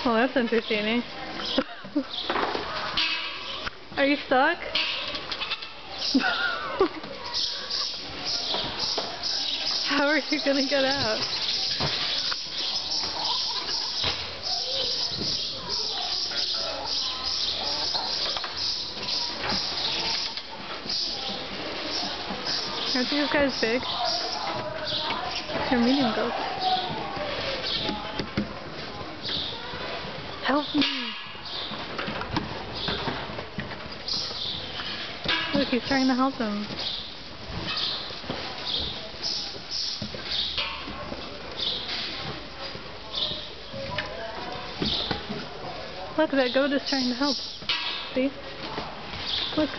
Well, that's entertaining. Are you stuck? How are you gonna get out? Aren't these guys big? They're medium goats. Help me! Look, he's trying to help him. Look, that goat is trying to help. See? Look.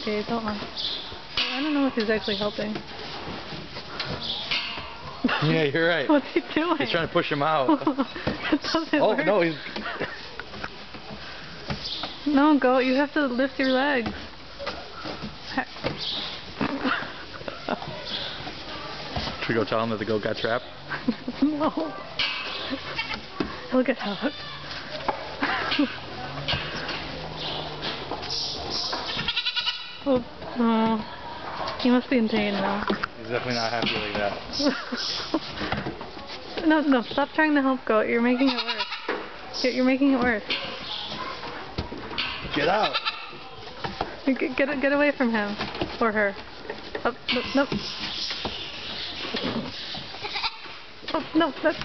Okay, don't laugh. I don't know if he's actually helping. Yeah, you're right. What's he doing? He's trying to push him out. It doesn't work. No, he's... No, goat, you have to lift your legs. Should we go tell him that the goat got trapped? No. He'll get out. Oh, he must be in pain now. He's definitely not happy like that. No, stop trying to help goat. You're making it worse. You're making it worse. Get out! Get away from him. Or her. Oh, no. Oh, no, that's...